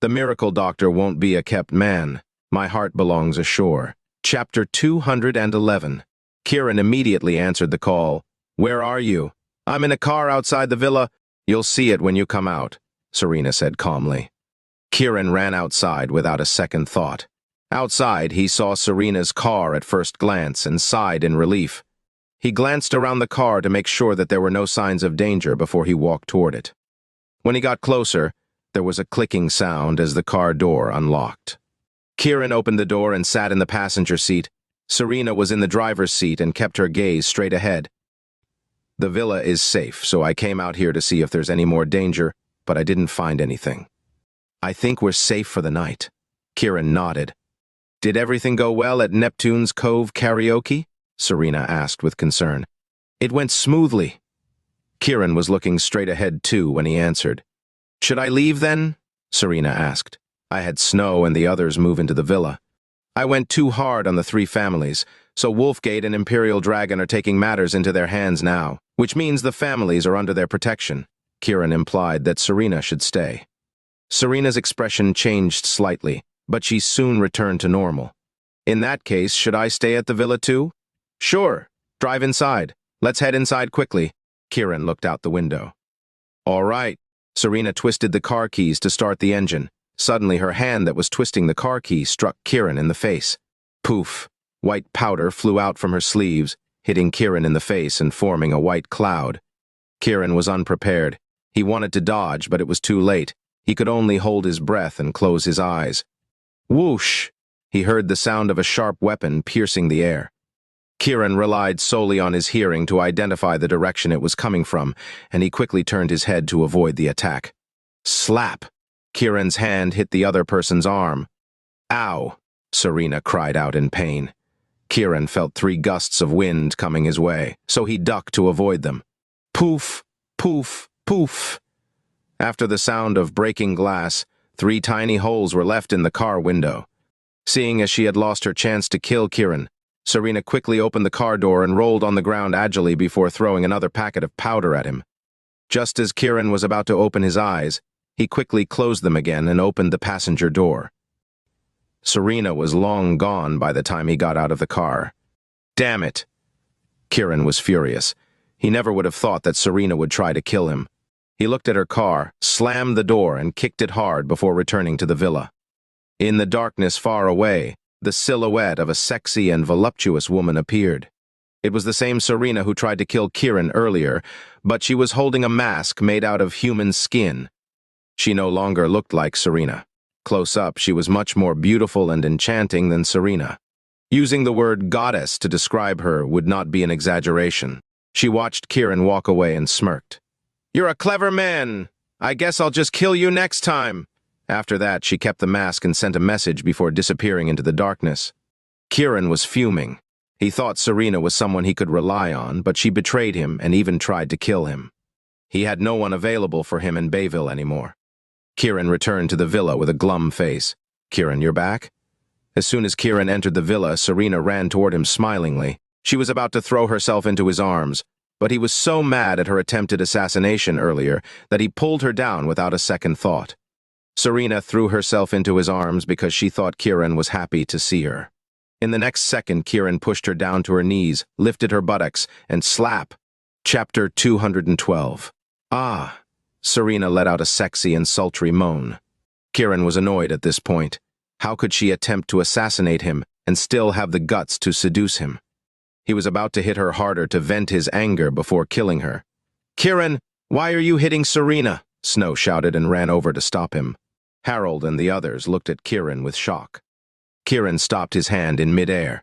The miracle doctor won't be a kept man. My heart belongs ashore. Chapter 211. Kiran immediately answered the call. Where are you? I'm in a car outside the villa. You'll see it when you come out, Serena said calmly. Kiran ran outside without a second thought. Outside, he saw Serena's car at first glance and sighed in relief. He glanced around the car to make sure that there were no signs of danger before he walked toward it. When he got closer, there was a clicking sound as the car door unlocked. Kiran opened the door and sat in the passenger seat. Serena was in the driver's seat and kept her gaze straight ahead. The villa is safe, so I came out here to see if there's any more danger, but I didn't find anything. I think we're safe for the night. Kiran nodded. Did everything go well at Neptune's Cove karaoke? Serena asked with concern. It went smoothly. Kiran was looking straight ahead too when he answered. Should I leave then? Serena asked. I had Snow and the others move into the villa. I went too hard on the three families, so Wolfgate and Imperial Dragon are taking matters into their hands now, which means the families are under their protection. Kiran implied that Serena should stay. Serena's expression changed slightly, but she soon returned to normal. In that case, should I stay at the villa too? Sure. Drive inside. Let's head inside quickly. Kiran looked out the window. All right. Serena twisted the car keys to start the engine. Suddenly, her hand that was twisting the car key struck Kiran in the face. Poof! White powder flew out from her sleeves, hitting Kiran in the face and forming a white cloud. Kiran was unprepared. He wanted to dodge, but it was too late. He could only hold his breath and close his eyes. Whoosh! He heard the sound of a sharp weapon piercing the air. Kiran relied solely on his hearing to identify the direction it was coming from, and he quickly turned his head to avoid the attack. Slap! Kiran's hand hit the other person's arm. Ow! Serena cried out in pain. Kiran felt 3 gusts of wind coming his way, so he ducked to avoid them. Poof! Poof! Poof! After the sound of breaking glass, 3 tiny holes were left in the car window. Seeing as she had lost her chance to kill Kiran, Serena quickly opened the car door and rolled on the ground agilely before throwing another packet of powder at him. Just as Kiran was about to open his eyes, he quickly closed them again and opened the passenger door. Serena was long gone by the time he got out of the car. Damn it! Kiran was furious. He never would have thought that Serena would try to kill him. He looked at her car, slammed the door, and kicked it hard before returning to the villa. In the darkness far away, the silhouette of a sexy and voluptuous woman appeared. It was the same Serena who tried to kill Kiran earlier, but she was holding a mask made out of human skin. She no longer looked like Serena. Close up, she was much more beautiful and enchanting than Serena. Using the word goddess to describe her would not be an exaggeration. She watched Kiran walk away and smirked. You're a clever man. I guess I'll just kill you next time. After that, she kept the mask and sent a message before disappearing into the darkness. Kiran was fuming. He thought Serena was someone he could rely on, but she betrayed him and even tried to kill him. He had no one available for him in Bayville anymore. Kiran returned to the villa with a glum face. Kiran, you're back? As soon as Kiran entered the villa, Serena ran toward him smilingly. She was about to throw herself into his arms, but he was so mad at her attempted assassination earlier that he pulled her down without a second thought. Serena threw herself into his arms because she thought Kiran was happy to see her. In the next second, Kiran pushed her down to her knees, lifted her buttocks, and slap. Chapter 212. Ah! Serena let out a sexy and sultry moan. Kiran was annoyed at this point. How could she attempt to assassinate him and still have the guts to seduce him? He was about to hit her harder to vent his anger before killing her. Kiran, why are you hitting Serena? Snow shouted and ran over to stop him. Harold and the others looked at Kiran with shock. Kiran stopped his hand in midair.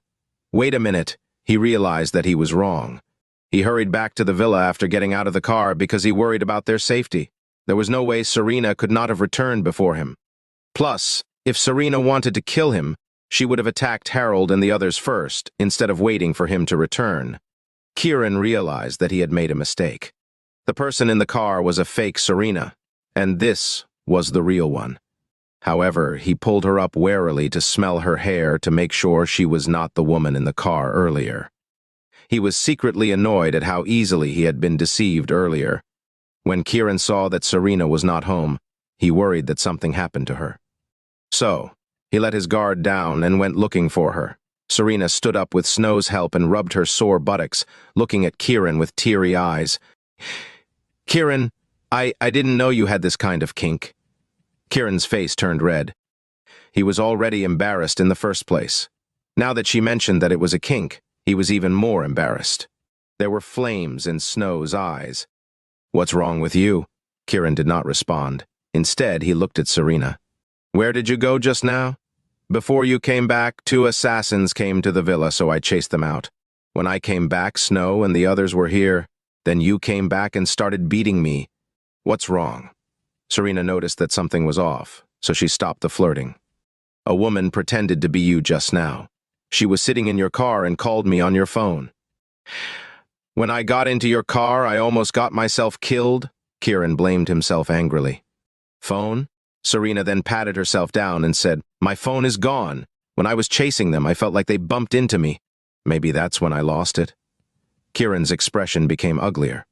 Wait a minute. He realized that he was wrong. He hurried back to the villa after getting out of the car because he worried about their safety. There was no way Serena could not have returned before him. Plus, if Serena wanted to kill him, she would have attacked Harold and the others first, instead of waiting for him to return. Kiran realized that he had made a mistake. The person in the car was a fake Serena, and this was the real one. However, he pulled her up warily to smell her hair to make sure she was not the woman in the car earlier. He was secretly annoyed at how easily he had been deceived earlier. When Kiran saw that Serena was not home, he worried that something happened to her. So, he let his guard down and went looking for her. Serena stood up with Snow's help and rubbed her sore buttocks, looking at Kiran with teary eyes. Kiran, I didn't know you had this kind of kink. Kiran's face turned red. He was already embarrassed in the first place. Now that she mentioned that it was a kink, he was even more embarrassed. There were flames in Snow's eyes. What's wrong with you? Kiran did not respond. Instead, he looked at Serena. Where did you go just now? Before you came back, 2 assassins came to the villa, so I chased them out. When I came back, Snow and the others were here. Then you came back and started beating me. What's wrong? Serena noticed that something was off, so she stopped the flirting. A woman pretended to be you just now. She was sitting in your car and called me on your phone. When I got into your car, I almost got myself killed. Kiran blamed himself angrily. Phone? Serena then patted herself down and said, My phone is gone. When I was chasing them, I felt like they bumped into me. Maybe that's when I lost it. Kiran's expression became uglier.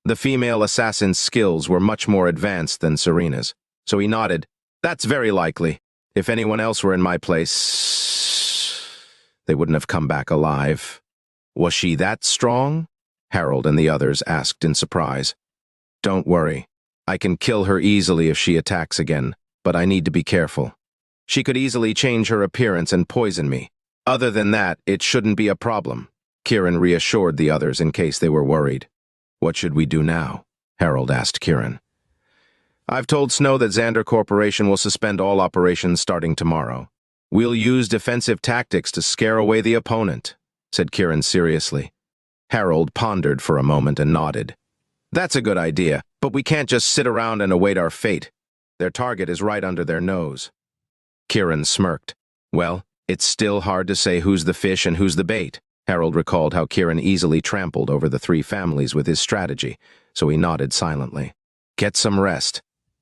The female assassin's skills were much more advanced than Serena's, so he nodded. That's very likely. If anyone else were in my place, they wouldn't have come back alive. Was she that strong? Harold and the others asked in surprise. Don't worry. I can kill her easily if she attacks again, but I need to be careful. She could easily change her appearance and poison me. Other than that, it shouldn't be a problem. Kiran reassured the others in case they were worried. What should we do now? Harold asked Kiran. I've told Snow that Xander Corporation will suspend all operations starting tomorrow. We'll use defensive tactics to scare away the opponent, said Kiran seriously. Harold pondered for a moment and nodded. That's a good idea, but we can't just sit around and await our fate. Their target is right under their nose. Kiran smirked. Well, it's still hard to say who's the fish and who's the bait. Harold recalled how Kiran easily trampled over the 3 families with his strategy, so he nodded silently. Get some rest.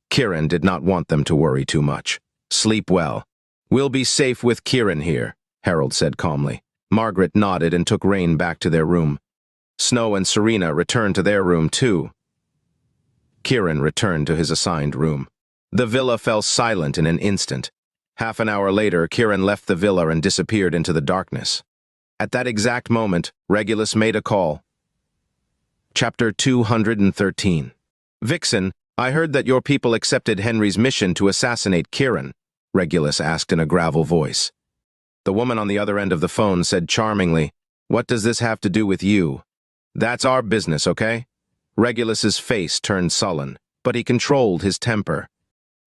Kiran did not want them to worry too much. Sleep well. We'll be safe with Kiran here, Harold said calmly. Margaret nodded and took Rain back to their room. Snow and Serena returned to their room too. Kiran returned to his assigned room. The villa fell silent in an instant. Half an hour later, Kiran left the villa and disappeared into the darkness. At that exact moment, Regulus made a call. Chapter 213. Vixen, I heard that your people accepted Henry's mission to assassinate Kiran, Regulus asked in a gravel voice. The woman on the other end of the phone said charmingly, What does this have to do with you? That's our business, okay? Regulus's face turned sullen, but he controlled his temper.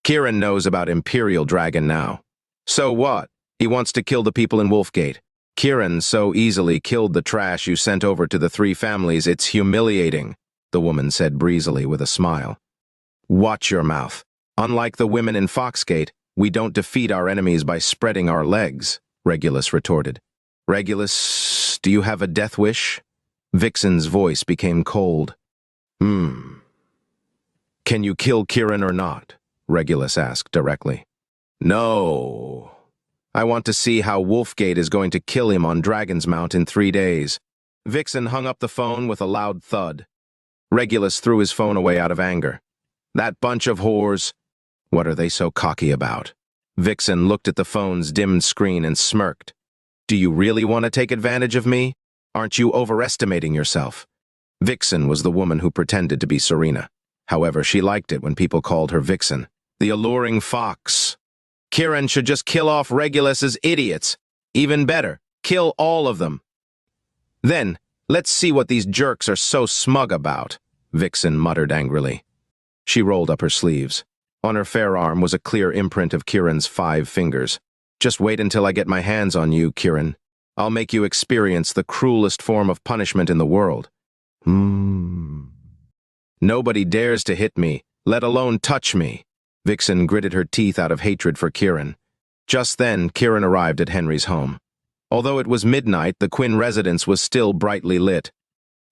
Kiran knows about Imperial Dragon now. So what? He wants to kill the people in Wolfgate. Kiran so easily killed the trash you sent over to the 3 families, it's humiliating, the woman said breezily with a smile. Watch your mouth. Unlike the women in Foxgate, we don't defeat our enemies by spreading our legs, Regulus retorted. Regulus, do you have a death wish? Vixen's voice became cold. Can you kill Kiran or not? Regulus asked directly. No. I want to see how Wolfgate is going to kill him on Dragon's Mount in 3 days. Vixen hung up the phone with a loud thud. Regulus threw his phone away out of anger. That bunch of whores. What are they so cocky about? Vixen looked at the phone's dimmed screen and smirked. Do you really want to take advantage of me? Aren't you overestimating yourself? Vixen was the woman who pretended to be Serena. However, she liked it when people called her Vixen. The alluring fox. Kiran should just kill off Regulus as idiots. Even better, kill all of them. Then, let's see what these jerks are so smug about, Vixen muttered angrily. She rolled up her sleeves. On her fair arm was a clear imprint of Kiran's 5 fingers. Just wait until I get my hands on you, Kiran. I'll make you experience the cruelest form of punishment in the world. Nobody dares to hit me, let alone touch me. Vixen gritted her teeth out of hatred for Kiran. Just then, Kiran arrived at Henry's home. Although it was midnight, the Quinn residence was still brightly lit.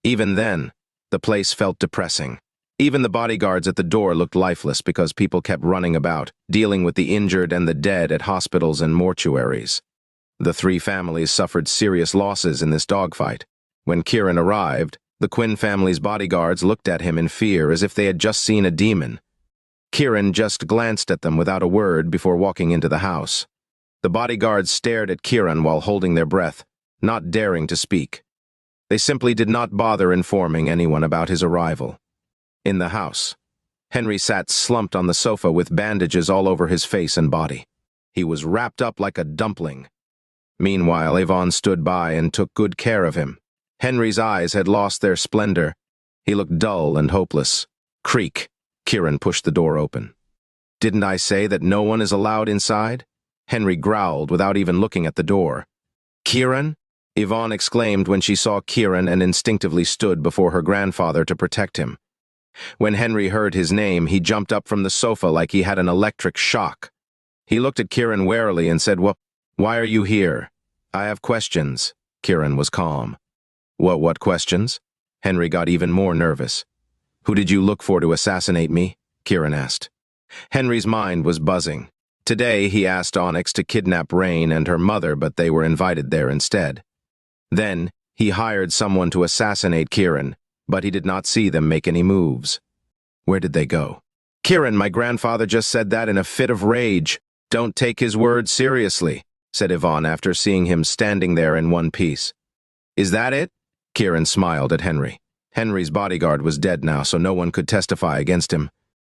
Even then, the place felt depressing. Even the bodyguards at the door looked lifeless because people kept running about, dealing with the injured and the dead at hospitals and mortuaries. The 3 families suffered serious losses in this dogfight. When Kiran arrived, the Quinn family's bodyguards looked at him in fear as if they had just seen a demon. Kiran just glanced at them without a word before walking into the house. The bodyguards stared at Kiran while holding their breath, not daring to speak. They simply did not bother informing anyone about his arrival. In the house, Henry sat slumped on the sofa with bandages all over his face and body. He was wrapped up like a dumpling. Meanwhile, Yvonne stood by and took good care of him. Henry's eyes had lost their splendor. He looked dull and hopeless. Creak. Kiran pushed the door open. "Didn't I say that no one is allowed inside?" Henry growled without even looking at the door. "Kiran?" Yvonne exclaimed when she saw Kiran and instinctively stood before her grandfather to protect him. When Henry heard his name, he jumped up from the sofa like he had an electric shock. He looked at Kiran warily and said, "Why are you here?" "I have questions." Kiran was calm. What questions?" Henry got even more nervous. "Who did you look for to assassinate me?" Kiran asked. Henry's mind was buzzing. Today he asked Onyx to kidnap Rain and her mother, but they were invited there instead. Then he hired someone to assassinate Kiran, but he did not see them make any moves. Where did they go? "Kiran, my grandfather just said that in a fit of rage. Don't take his words seriously," said Yvonne after seeing him standing there in one piece. "Is that it?" Kiran smiled at Henry. Henry's bodyguard was dead now, so no one could testify against him.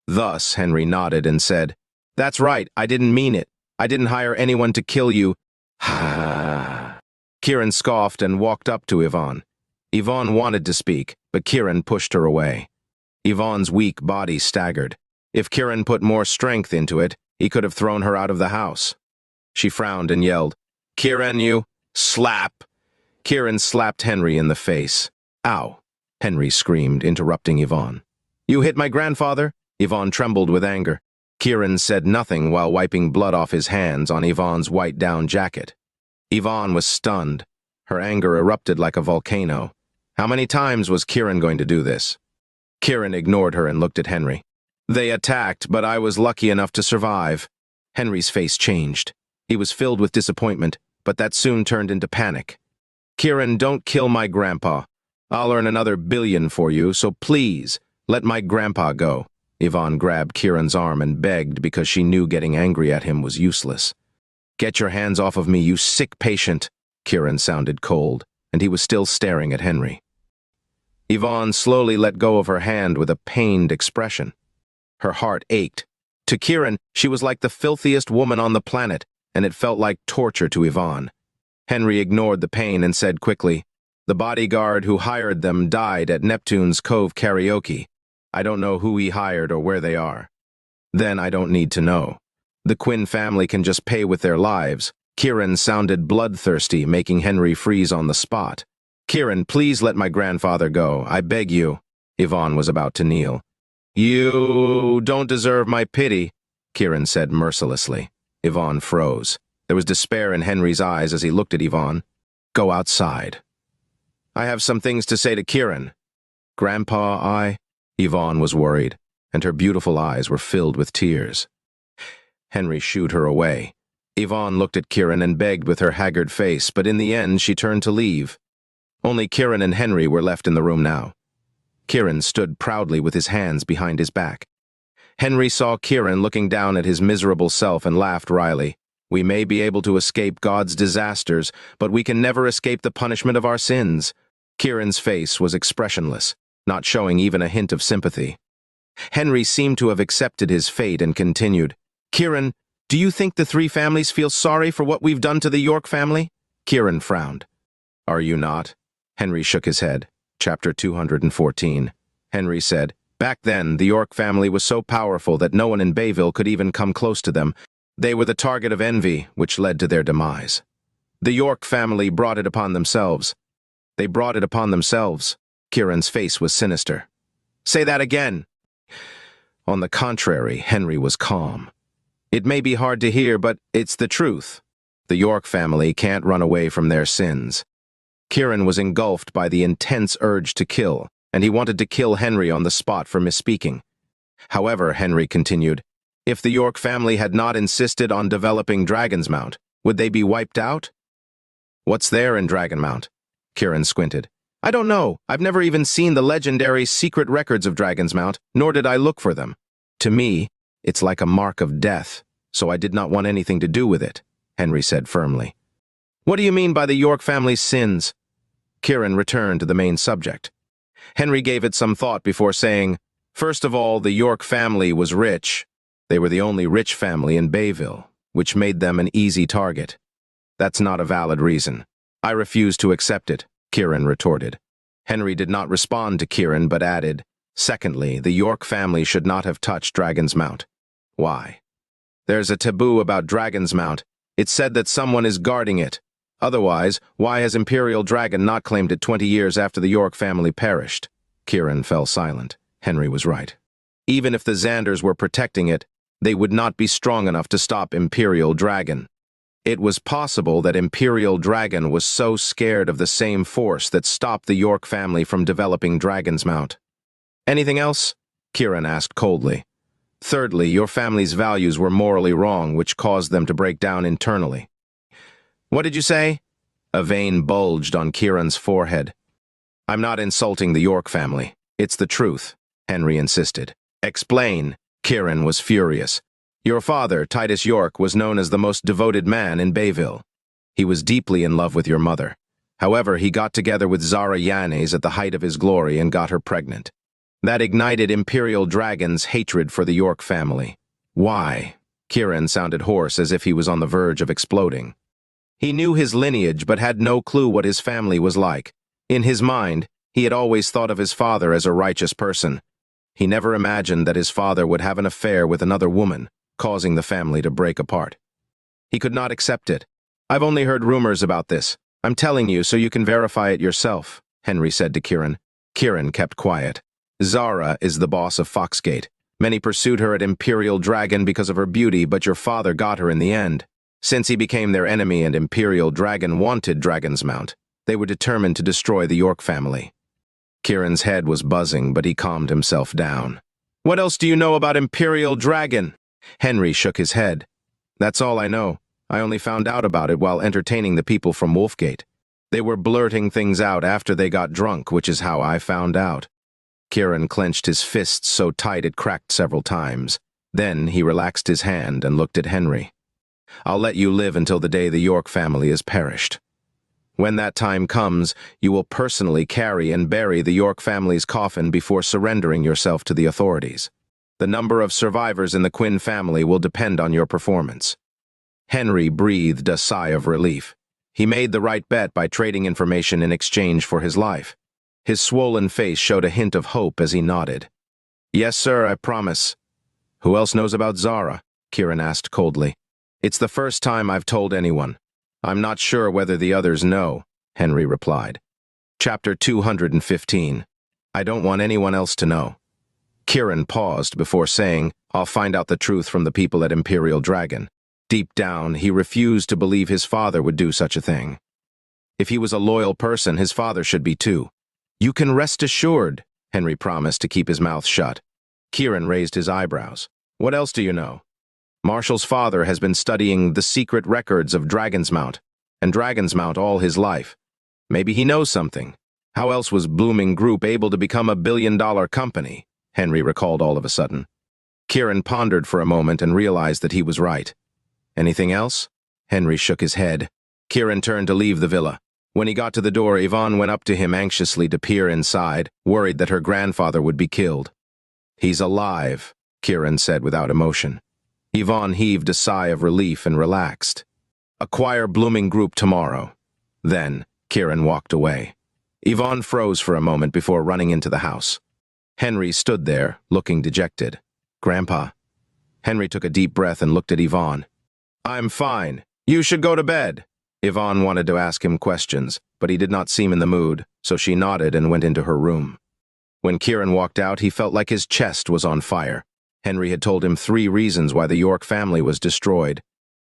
Thus, Henry nodded and said, "That's right, I didn't mean it. I didn't hire anyone to kill you." Ha! Kiran scoffed and walked up to Yvonne. Yvonne wanted to speak, but Kiran pushed her away. Yvonne's weak body staggered. If Kiran put more strength into it, he could have thrown her out of the house. She frowned and yelled, "Kiran, you slap!" Kiran slapped Henry in the face. "Ow!" Henry screamed, interrupting Yvonne. "You hit my grandfather?" Yvonne trembled with anger. Kiran said nothing while wiping blood off his hands on Yvonne's white down jacket. Yvonne was stunned. Her anger erupted like a volcano. How many times was Kiran going to do this? Kiran ignored her and looked at Henry. "They attacked, but I was lucky enough to survive." Henry's face changed. He was filled with disappointment, but that soon turned into panic. "Kiran, don't kill my grandpa. I'll earn another billion for you, so please, let my grandpa go." Yvonne grabbed Kiran's arm and begged because she knew getting angry at him was useless. "Get your hands off of me, you sick patient." Kiran sounded cold, and he was still staring at Henry. Yvonne slowly let go of her hand with a pained expression. Her heart ached. To Kiran, she was like the filthiest woman on the planet, and it felt like torture to Yvonne. Henry ignored the pain and said quickly, "The bodyguard who hired them died at Neptune's Cove karaoke. I don't know who he hired or where they are." "Then I don't need to know. The Quinn family can just pay with their lives." Kiran sounded bloodthirsty, making Henry freeze on the spot. "Kiran, please let my grandfather go. I beg you." Yvonne was about to kneel. "You don't deserve my pity," Kiran said mercilessly. Yvonne froze. There was despair in Henry's eyes as he looked at Yvonne. "Go outside." "I have some things to say to Kiran." "Grandpa, Yvonne was worried, and her beautiful eyes were filled with tears. Henry shooed her away. Yvonne looked at Kiran and begged with her haggard face, but in the end she turned to leave. Only Kiran and Henry were left in the room now. Kiran stood proudly with his hands behind his back. Henry saw Kiran looking down at his miserable self and laughed wryly. "We may be able to escape God's disasters, but we can never escape the punishment of our sins." Kiran's face was expressionless, not showing even a hint of sympathy. Henry seemed to have accepted his fate and continued, "Kiran, do you think the three families feel sorry for what we've done to the York family?" Kiran frowned. "Are you not?" Henry shook his head. Chapter 214. Henry said, "Back then, the York family was so powerful that no one in Bayville could even come close to them. They were the target of envy, which led to their demise. The York family brought it upon themselves." "They brought it upon themselves." Kiran's face was sinister. "Say that again." On the contrary, Henry was calm. "It may be hard to hear, but it's the truth. The York family can't run away from their sins." Kiran was engulfed by the intense urge to kill, and he wanted to kill Henry on the spot for misspeaking. However, Henry continued, "If the York family had not insisted on developing Dragon's Mount, would they be wiped out?" "What's there in Dragon Mount?" Kiran squinted. "I don't know. I've never even seen the legendary secret records of Dragon's Mount, nor did I look for them. To me, It's like a mark of death, so I did not want anything to do with it, Henry said firmly. What do you mean by the York family's sins? Kiran returned to the main subject. Henry gave it some thought before saying, first of all, the York family was rich. They were the only rich family in Bayville, which made them an easy target. That's not a valid reason. I refuse to accept it, Kiran retorted. Henry did not respond to Kiran but added, secondly, the York family should not have touched Dragon's Mount. Why? There's a taboo about Dragon's Mount. It's said that someone is guarding it. Otherwise, why has Imperial Dragon not claimed it 20 years after the York family perished? Kiran fell silent. Henry was right. Even if the Xanders were protecting it, they would not be strong enough to stop Imperial Dragon. It was possible that Imperial Dragon was so scared of the same force that stopped the York family from developing Dragon's Mount. Anything else? Kiran asked coldly. Thirdly, your family's values were morally wrong, which caused them to break down internally. What did you say? A vein bulged on Kiran's forehead. I'm not insulting the York family. It's the truth, Henry insisted. Explain. Kiran was furious. Your father, Titus York, was known as the most devoted man in Bayville. He was deeply in love with your mother. However, he got together with Zara Yanez at the height of his glory and got her pregnant. That ignited Imperial Dragon's hatred for the York family. Why? Kiran sounded hoarse as if he was on the verge of exploding. He knew his lineage but had no clue what his family was like. In his mind, he had always thought of his father as a righteous person. He never imagined that his father would have an affair with another woman, causing the family to break apart. He could not accept it. I've only heard rumors about this. I'm telling you so you can verify it yourself, Henry said to Kiran. Kiran kept quiet. Zara is the boss of Foxgate. Many pursued her at Imperial Dragon because of her beauty, but your father got her in the end. Since he became their enemy and Imperial Dragon wanted Dragon's Mount, they were determined to destroy the York family. Kiran's head was buzzing, but he calmed himself down. What else do you know about Imperial Dragon? Henry shook his head. That's all I know. I only found out about it while entertaining the people from Wolfgate. They were blurting things out after they got drunk, which is how I found out. Kiran clenched his fists so tight it cracked several times. Then he relaxed his hand and looked at Henry. I'll let you live until the day the York family is perished. When that time comes, you will personally carry and bury the York family's coffin before surrendering yourself to the authorities. The number of survivors in the Quinn family will depend on your performance. Henry breathed a sigh of relief. He made the right bet by trading information in exchange for his life. His swollen face showed a hint of hope as he nodded. Yes, sir, I promise. Who else knows about Zara? Kiran asked coldly. It's the first time I've told anyone. I'm not sure whether the others know, Henry replied. Chapter 215. I don't want anyone else to know. Kiran paused before saying, I'll find out the truth from the people at Imperial Dragon. Deep down, he refused to believe his father would do such a thing. If he was a loyal person, his father should be too. You can rest assured, Henry promised to keep his mouth shut. Kiran raised his eyebrows. What else do you know? Marshall's father has been studying the secret records of Dragon's Mount, and Dragon's Mount all his life. Maybe he knows something. How else was Blooming Group able to become a billion-dollar company? Henry recalled all of a sudden. Kiran pondered for a moment and realized that he was right. Anything else? Henry shook his head. Kiran turned to leave the villa. When he got to the door, Yvonne went up to him anxiously to peer inside, worried that her grandfather would be killed. He's alive, Kiran said without emotion. Yvonne heaved a sigh of relief and relaxed. Acquire Blooming Group tomorrow. Then, Kiran walked away. Yvonne froze for a moment before running into the house. Henry stood there, looking dejected. Grandpa. Henry took a deep breath and looked at Yvonne. I'm fine. You should go to bed. Yvonne wanted to ask him questions, but he did not seem in the mood, so she nodded and went into her room. When Kiran walked out, he felt like his chest was on fire. Henry had told him 3 reasons why the York family was destroyed.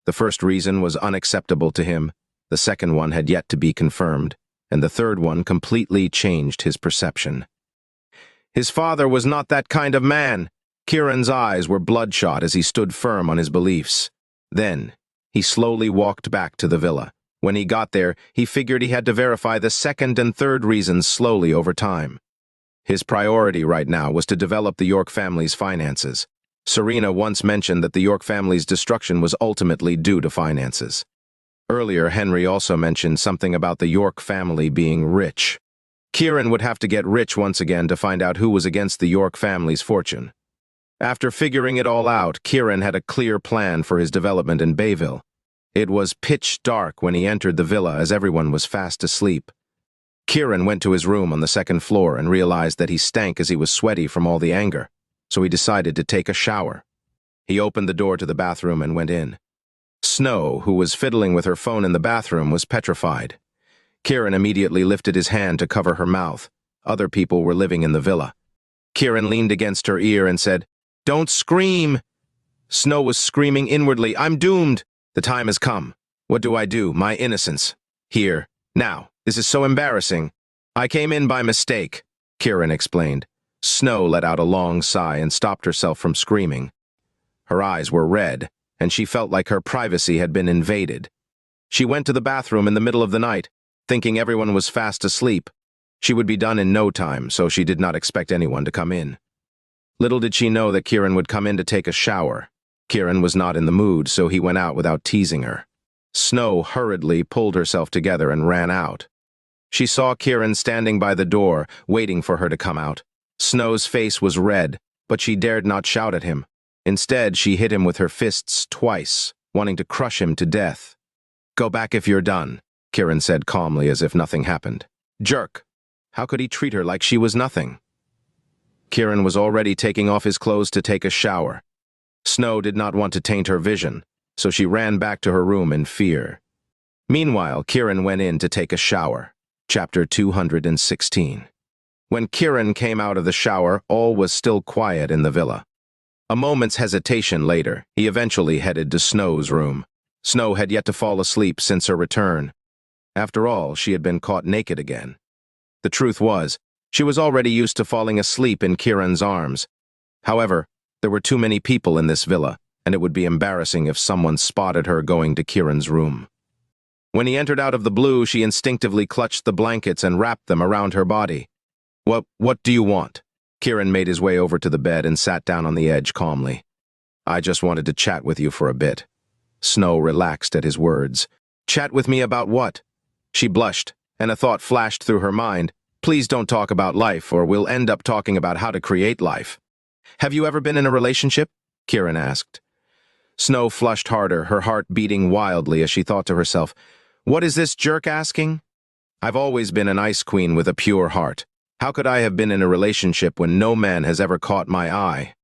The first reason was unacceptable to him, the second one had yet to be confirmed, and the third one completely changed his perception. His father was not that kind of man. Kiran's eyes were bloodshot as he stood firm on his beliefs. Then, he slowly walked back to the villa. When he got there, he figured he had to verify the second and third reasons slowly over time. His priority right now was to develop the York family's finances. Serena once mentioned that the York family's destruction was ultimately due to finances. Earlier, Henry also mentioned something about the York family being rich. Kiran would have to get rich once again to find out who was against the York family's fortune. After figuring it all out, Kiran had a clear plan for his development in Bayville. It was pitch dark when he entered the villa as everyone was fast asleep. Kiran went to his room on the second floor and realized that he stank as he was sweaty from all the anger, so he decided to take a shower. He opened the door to the bathroom and went in. Snow, who was fiddling with her phone in the bathroom, was petrified. Kiran immediately lifted his hand to cover her mouth. Other people were living in the villa. Kiran leaned against her ear and said, "Don't scream!" Snow was screaming inwardly, "I'm doomed! The time has come. What do I do? My innocence. Here. Now. This is so embarrassing. I came in by mistake," Kiran explained. Snow let out a long sigh and stopped herself from screaming. Her eyes were red, and she felt like her privacy had been invaded. She went to the bathroom in the middle of the night, thinking everyone was fast asleep. She would be done in no time, so she did not expect anyone to come in. Little did she know that Kiran would come in to take a shower. Kiran was not in the mood, so he went out without teasing her. Snow hurriedly pulled herself together and ran out. She saw Kiran standing by the door, waiting for her to come out. Snow's face was red, but she dared not shout at him. Instead, she hit him with her fists twice, wanting to crush him to death. "Go back if you're done," Kiran said calmly as if nothing happened. Jerk! How could he treat her like she was nothing? Kiran was already taking off his clothes to take a shower. Snow did not want to taint her vision, so she ran back to her room in fear. Meanwhile, Kiran went in to take a shower. Chapter 216. When Kiran came out of the shower, all was still quiet in the villa. A moment's hesitation later, he eventually headed to Snow's room. Snow had yet to fall asleep since her return. After all, she had been caught naked again. The truth was, she was already used to falling asleep in Kiran's arms. However, there were too many people in this villa, and it would be embarrassing if someone spotted her going to Kiran's room. When he entered out of the blue, she instinctively clutched the blankets and wrapped them around her body. What do you want?" Kiran made his way over to the bed and sat down on the edge calmly. "I just wanted to chat with you for a bit." Snow relaxed at his words. "Chat with me about what?" She blushed, and a thought flashed through her mind. "Please don't talk about life, or we'll end up talking about how to create life." "Have you ever been in a relationship?" Kiran asked. Snow flushed harder, her heart beating wildly as she thought to herself, "What is this jerk asking? I've always been an ice queen with a pure heart. How could I have been in a relationship when no man has ever caught my eye?"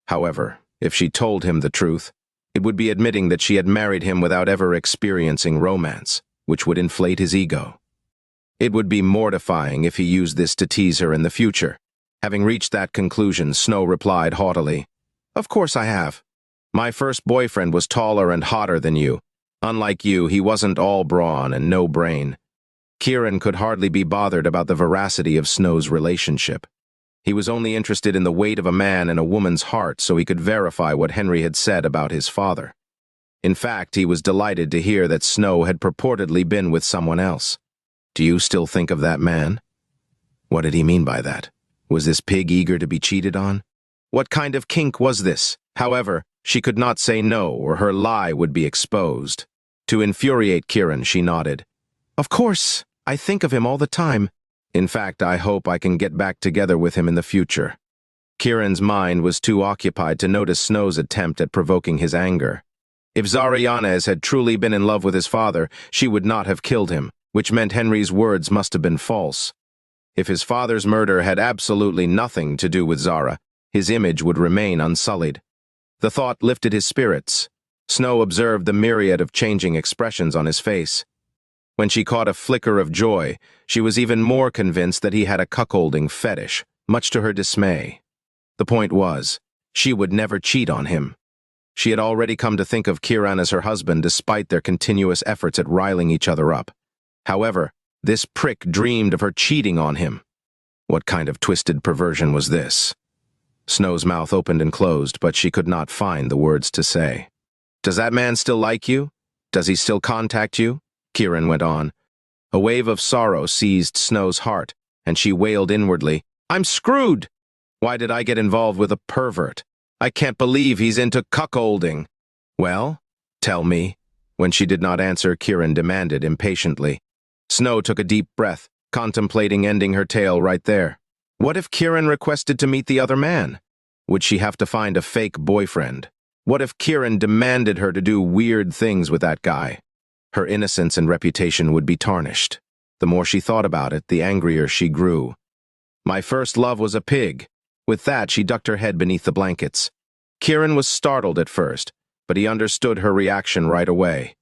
However, if she told him the truth, it would be admitting that she had married him without ever experiencing romance, which would inflate his ego. It would be mortifying if he used this to tease her in the future. Having reached that conclusion, Snow replied haughtily, "Of course I have. My first boyfriend was taller and hotter than you. Unlike you, he wasn't all brawn and no brain." Kiran could hardly be bothered about the veracity of Snow's relationship. He was only interested in the weight of a man in a woman's heart so he could verify what Henry had said about his father. In fact, he was delighted to hear that Snow had purportedly been with someone else. "Do you still think of that man?" What did he mean by that? Was this pig eager to be cheated on? What kind of kink was this? However, she could not say no, or her lie would be exposed. To infuriate Kiran, she nodded. "Of course, I think of him all the time. In fact, I hope I can get back together with him in the future." Kiran's mind was too occupied to notice Snow's attempt at provoking his anger. If Zarianez had truly been in love with his father, she would not have killed him, which meant Henry's words must have been false. If his father's murder had absolutely nothing to do with Zara, his image would remain unsullied. The thought lifted his spirits. Snow observed the myriad of changing expressions on his face. When she caught a flicker of joy, she was even more convinced that he had a cuckolding fetish, much to her dismay. The point was, she would never cheat on him. She had already come to think of Kiran as her husband despite their continuous efforts at riling each other up. However, this prick dreamed of her cheating on him. What kind of twisted perversion was this? Snow's mouth opened and closed, but she could not find the words to say. "Does that man still like you? Does he still contact you?" Kiran went on. A wave of sorrow seized Snow's heart, and she wailed inwardly, "I'm screwed! Why did I get involved with a pervert? I can't believe he's into cuckolding. Well, tell me. When she did not answer, Kiran demanded impatiently. Snow took a deep breath, contemplating ending her tale right there. What if Kiran requested to meet the other man? Would she have to find a fake boyfriend? What if Kiran demanded her to do weird things with that guy? Her innocence and reputation would be tarnished. The more she thought about it, the angrier she grew. My first love was a pig. With that, she ducked her head beneath the blankets. Kiran was startled at first, but he understood her reaction right away.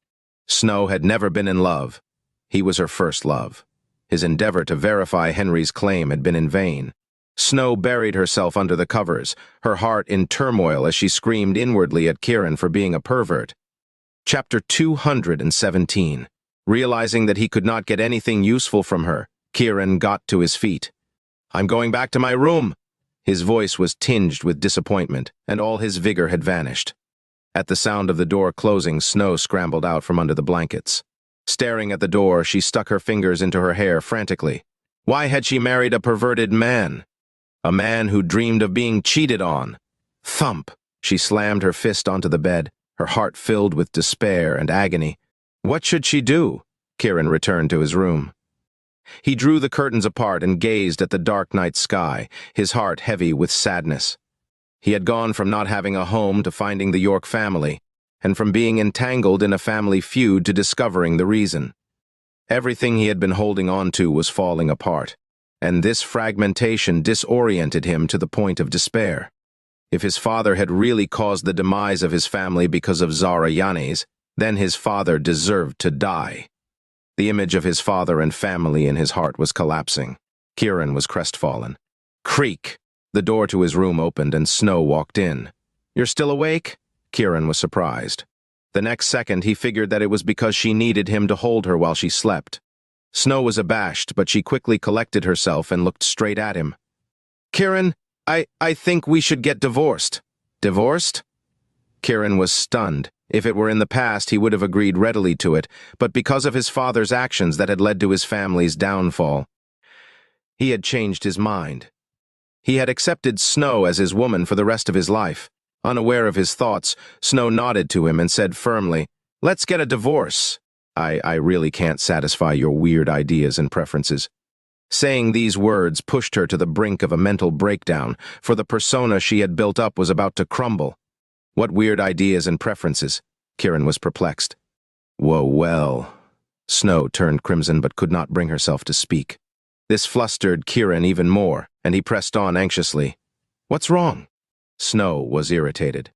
Snow had never been in love. He was her first love. His endeavor to verify Henry's claim had been in vain. Snow buried herself under the covers, her heart in turmoil as she screamed inwardly at Kiran for being a pervert. Chapter 217. Realizing that he could not get anything useful from her, Kiran got to his feet. "I'm going back to my room." His voice was tinged with disappointment, and all his vigor had vanished. At the sound of the door closing, Snow scrambled out from under the blankets. Staring at the door, she stuck her fingers into her hair frantically. Why had she married a perverted man? A man who dreamed of being cheated on. Thump! She slammed her fist onto the bed, her heart filled with despair and agony. What should she do? Kiran returned to his room. He drew the curtains apart and gazed at the dark night sky, his heart heavy with sadness. He had gone from not having a home to finding the York family, and from being entangled in a family feud to discovering the reason. Everything he had been holding on to was falling apart, and this fragmentation disoriented him to the point of despair. If his father had really caused the demise of his family because of Zara Yanis, then his father deserved to die. The image of his father and family in his heart was collapsing. Kiran was crestfallen. Creak! The door to his room opened and Snow walked in. "You're still awake?" Kiran was surprised. The next second he figured that it was because she needed him to hold her while she slept. Snow was abashed, but she quickly collected herself and looked straight at him. "Kiran, I think we should get divorced." "Divorced?" Kiran was stunned. If it were in the past, he would have agreed readily to it, but because of his father's actions that had led to his family's downfall, he had changed his mind. He had accepted Snow as his woman for the rest of his life. Unaware of his thoughts, Snow nodded to him and said firmly, "Let's get a divorce. I really can't satisfy your weird ideas and preferences." Saying these words pushed her to the brink of a mental breakdown, for the persona she had built up was about to crumble. What weird ideas and preferences? Kiran was perplexed. Whoa, well. Snow turned crimson but could not bring herself to speak. This flustered Kiran even more, and he pressed on anxiously. "What's wrong?" Snow was irritated.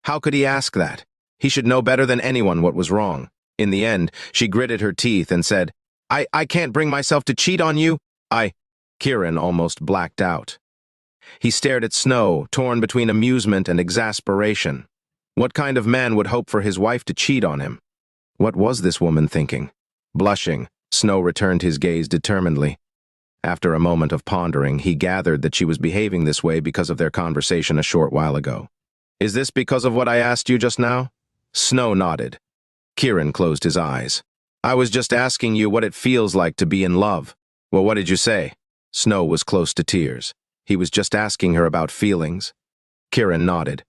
How could he ask that? He should know better than anyone what was wrong. In the end, she gritted her teeth and said, I can't bring myself to cheat on you. Kiran almost blacked out. He stared at Snow, torn between amusement and exasperation. What kind of man would hope for his wife to cheat on him? What was this woman thinking? Blushing, Snow returned his gaze determinedly. After a moment of pondering, he gathered that she was behaving this way because of their conversation a short while ago. "Is this because of what I asked you just now?" Snow nodded. Kiran closed his eyes. "I was just asking you what it feels like to be in love." "Well, what did you say?" Snow was close to tears. He was just asking her about feelings. Kiran nodded.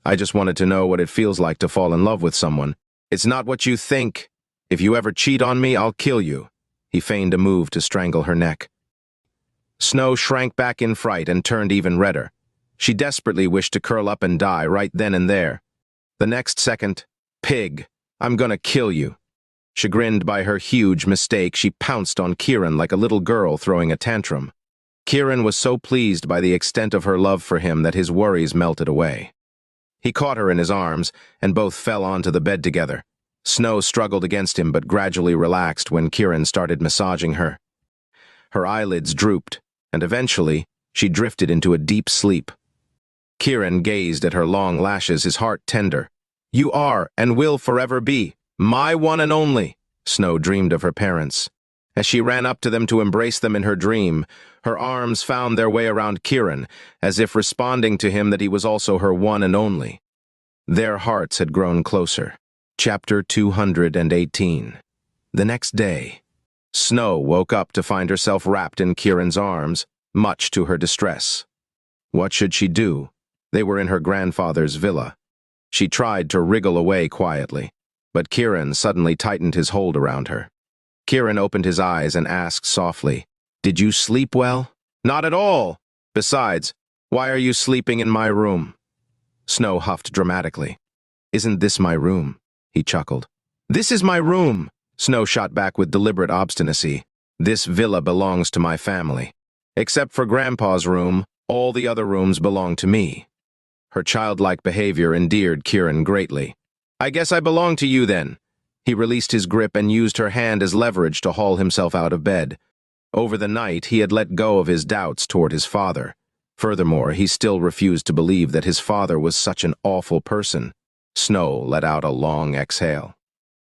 "I just wanted to know what it feels like to fall in love with someone. It's not what you think. If you ever cheat on me, I'll kill you." He feigned a move to strangle her neck. Snow shrank back in fright and turned even redder. She desperately wished to curl up and die right then and there. The next second, "Pig, I'm gonna kill you." Chagrined by her huge mistake, she pounced on Kiran like a little girl throwing a tantrum. Kiran was so pleased by the extent of her love for him that his worries melted away. He caught her in his arms, and both fell onto the bed together. Snow struggled against him but gradually relaxed when Kiran started massaging her. Her eyelids drooped, and eventually, she drifted into a deep sleep. Kiran gazed at her long lashes, his heart tender. "You are, and will forever be, my one and only," Snow dreamed of her parents. As she ran up to them to embrace them in her dream, her arms found their way around Kiran, as if responding to him that he was also her one and only. Their hearts had grown closer. Chapter 218. The next day, Snow woke up to find herself wrapped in Kiran's arms, much to her distress. What should she do? They were in her grandfather's villa. She tried to wriggle away quietly, but Kiran suddenly tightened his hold around her. Kiran opened his eyes and asked softly, "Did you sleep well?" "Not at all. Besides, why are you sleeping in my room?" Snow huffed dramatically. "Isn't this my room?" he chuckled. "This is my room," Snow shot back with deliberate obstinacy. "This villa belongs to my family. Except for Grandpa's room, all the other rooms belong to me." Her childlike behavior endeared Kiran greatly. "I guess I belong to you then." He released his grip and used her hand as leverage to haul himself out of bed. Over the night, he had let go of his doubts toward his father. Furthermore, he still refused to believe that his father was such an awful person. Snow let out a long exhale.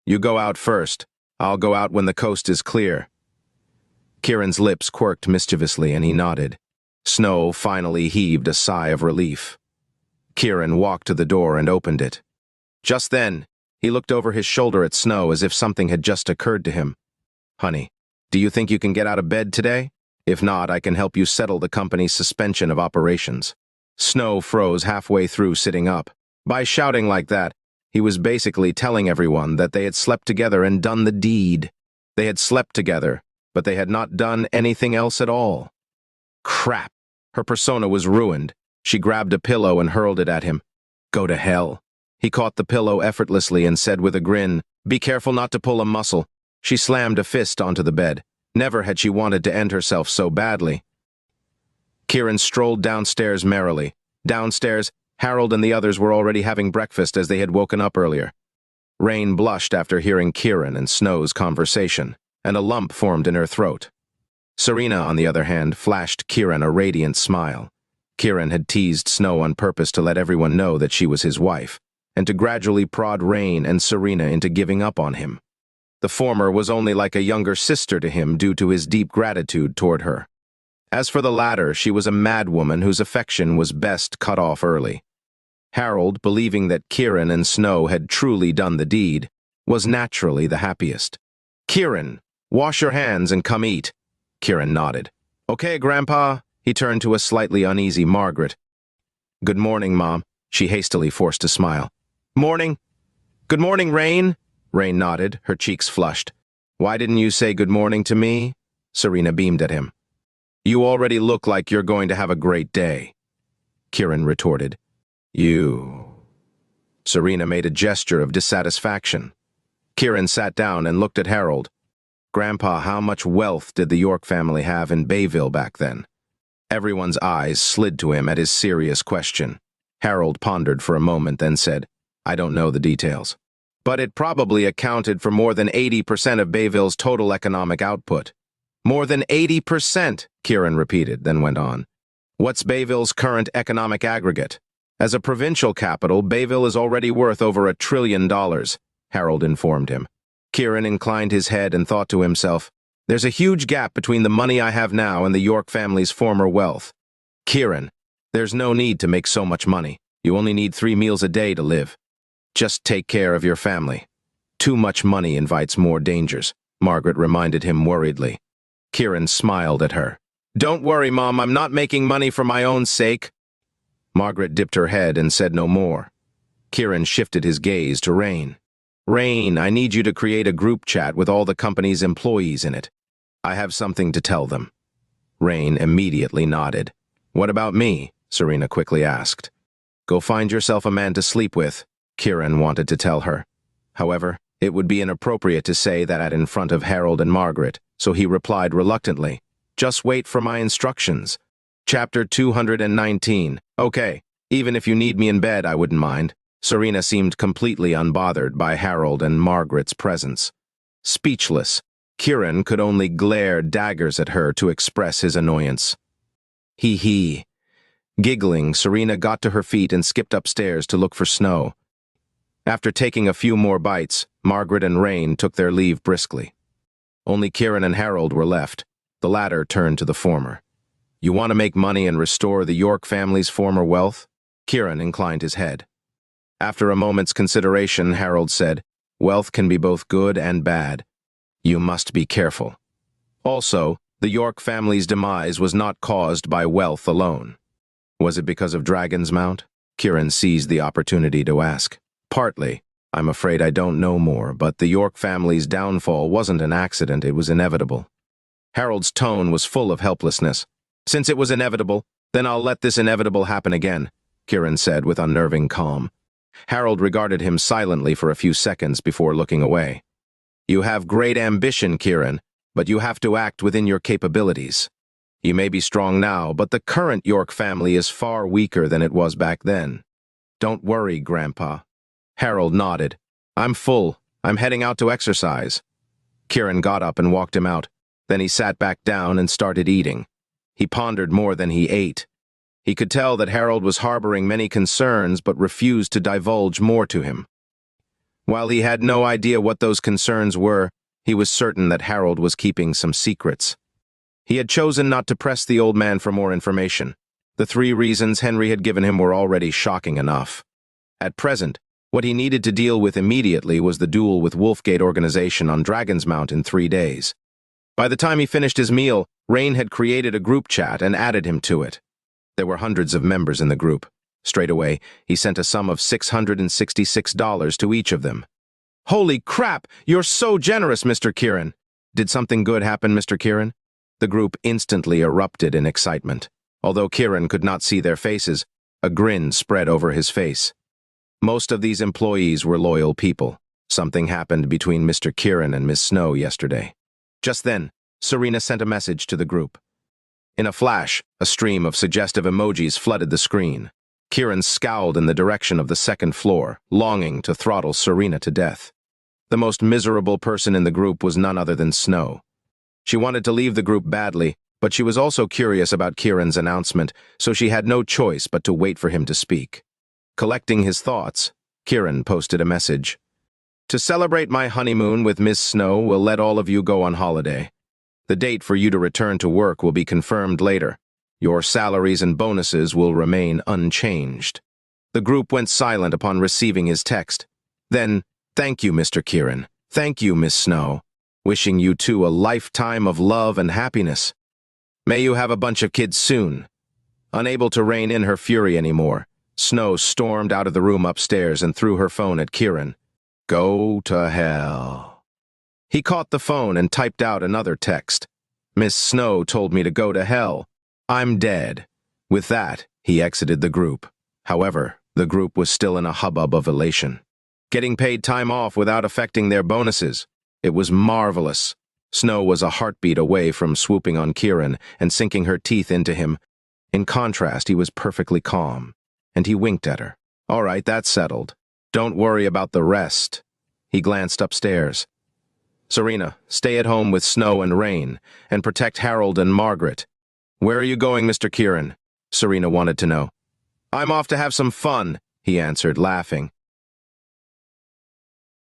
"You go out first. I'll go out when the coast is clear." Kiran's lips quirked mischievously and he nodded. Snow finally heaved a sigh of relief. Kiran walked to the door and opened it. Just then, he looked over his shoulder at Snow as if something had just occurred to him. "Honey, do you think you can get out of bed today? If not, I can help you settle the company's suspension of operations." Snow froze halfway through sitting up. By shouting like that, he was basically telling everyone that they had slept together and done the deed. They had slept together, but they had not done anything else at all. Crap! Her persona was ruined. She grabbed a pillow and hurled it at him. "Go to hell." He caught the pillow effortlessly and said with a grin, "Be careful not to pull a muscle." She slammed a fist onto the bed. Never had she wanted to end herself so badly. Kiran strolled downstairs merrily. Downstairs, Harold and the others were already having breakfast as they had woken up earlier. Rain blushed after hearing Kiran and Snow's conversation, and a lump formed in her throat. Serena, on the other hand, flashed Kiran a radiant smile. Kiran had teased Snow on purpose to let everyone know that she was his wife, and to gradually prod Rain and Serena into giving up on him. The former was only like a younger sister to him due to his deep gratitude toward her. As for the latter, she was a madwoman whose affection was best cut off early. Harold, believing that Kiran and Snow had truly done the deed, was naturally the happiest. "Kiran, wash your hands and come eat." Kiran nodded. "Okay, Grandpa." He turned to a slightly uneasy Margaret. "Good morning, Mom." She hastily forced a smile. "Morning." "Good morning, Rain." Rain nodded, her cheeks flushed. "Why didn't you say good morning to me?" Serena beamed at him. "You already look like you're going to have a great day." Kiran retorted. "You..." Serena made a gesture of dissatisfaction. Kiran sat down and looked at Harold. "Grandpa, how much wealth did the York family have in Bayville back then?" Everyone's eyes slid to him at his serious question. Harold pondered for a moment, then said, "I don't know the details. But it probably accounted for more than 80% of Bayville's total economic output." "More than 80%, Kiran repeated, then went on. "What's Bayville's current economic aggregate?" "As a provincial capital, Bayville is already worth over $1 trillion, Harold informed him. Kiran inclined his head and thought to himself, "There's a huge gap between the money I have now and the York family's former wealth." "Kiran, there's no need to make so much money. You only need 3 meals a day to live. Just take care of your family. Too much money invites more dangers," Margaret reminded him worriedly. Kiran smiled at her. "Don't worry, Mom, I'm not making money for my own sake." Margaret dipped her head and said no more. Kiran shifted his gaze to Rain. "Rain, I need you to create a group chat with all the company's employees in it. I have something to tell them." Rain immediately nodded. "What about me?" Serena quickly asked. "Go find yourself a man to sleep with," Kiran wanted to tell her. However, it would be inappropriate to say that in front of Harold and Margaret, so he replied reluctantly, "Just wait for my instructions." Chapter 219. "Okay, even if you need me in bed, I wouldn't mind." Serena seemed completely unbothered by Harold and Margaret's presence. Speechless, Kiran could only glare daggers at her to express his annoyance. Hee. Giggling, Serena got to her feet and skipped upstairs to look for Snow. After taking a few more bites, Margaret and Rain took their leave briskly. Only Kiran and Harold were left. The latter turned to the former. "You want to make money and restore the York family's former wealth?" Kiran inclined his head. After a moment's consideration, Harold said, "Wealth can be both good and bad. You must be careful. Also, the York family's demise was not caused by wealth alone." Was it because of Dragon's Mount? Kiran seized the opportunity to ask. Partly. I'm afraid I don't know more, but the York family's downfall wasn't an accident, it was inevitable. Harold's tone was full of helplessness. Since it was inevitable, then I'll let this inevitable happen again, Kiran said with unnerving calm. Harold regarded him silently for a few seconds before looking away. You have great ambition, Kiran, but you have to act within your capabilities. You may be strong now, but the current York family is far weaker than it was back then. Don't worry, Grandpa. Harold nodded. I'm full. I'm heading out to exercise. Kiran got up and walked him out. Then he sat back down and started eating. He pondered more than he ate. He could tell that Harold was harboring many concerns but refused to divulge more to him. While he had no idea what those concerns were, he was certain that Harold was keeping some secrets. He had chosen not to press the old man for more information. The 3 reasons Henry had given him were already shocking enough. At present, what he needed to deal with immediately was the duel with Wolfgate Organization on Dragon's Mount in 3 days. By the time he finished his meal, Rain had created a group chat and added him to it. There were hundreds of members in the group. Straight away, he sent a sum of $666 to each of them. Holy crap! You're so generous, Mr. Kiran! Did something good happen, Mr. Kiran? The group instantly erupted in excitement. Although Kiran could not see their faces, a grin spread over his face. Most of these employees were loyal people. Something happened between Mr. Kiran and Miss Snow yesterday. Just then, Serena sent a message to the group. In a flash, a stream of suggestive emojis flooded the screen. Kiran scowled in the direction of the 2nd floor, longing to throttle Serena to death. The most miserable person in the group was none other than Snow. She wanted to leave the group badly, but she was also curious about Kiran's announcement, so she had no choice but to wait for him to speak. Collecting his thoughts, Kiran posted a message. To celebrate my honeymoon with Miss Snow, we'll let all of you go on holiday. The date for you to return to work will be confirmed later. Your salaries and bonuses will remain unchanged. The group went silent upon receiving his text. Then, thank you, Mr. Kiran. Thank you, Miss Snow. Wishing you two a lifetime of love and happiness. May you have a bunch of kids soon. Unable to rein in her fury anymore, Snow stormed out of the room upstairs and threw her phone at Kiran. Go to hell. He caught the phone and typed out another text. Miss Snow told me to go to hell. I'm dead. With that, he exited the group. However, the group was still in a hubbub of elation. Getting paid time off without affecting their bonuses. It was marvelous. Snow was a heartbeat away from swooping on Kiran and sinking her teeth into him. In contrast, he was perfectly calm, and he winked at her. All right, that's settled. Don't worry about the rest. He glanced upstairs. Serena, stay at home with Snow and Rain, and protect Harold and Margaret. Where are you going, Mr. Kiran? Serena wanted to know. I'm off to have some fun, he answered, laughing.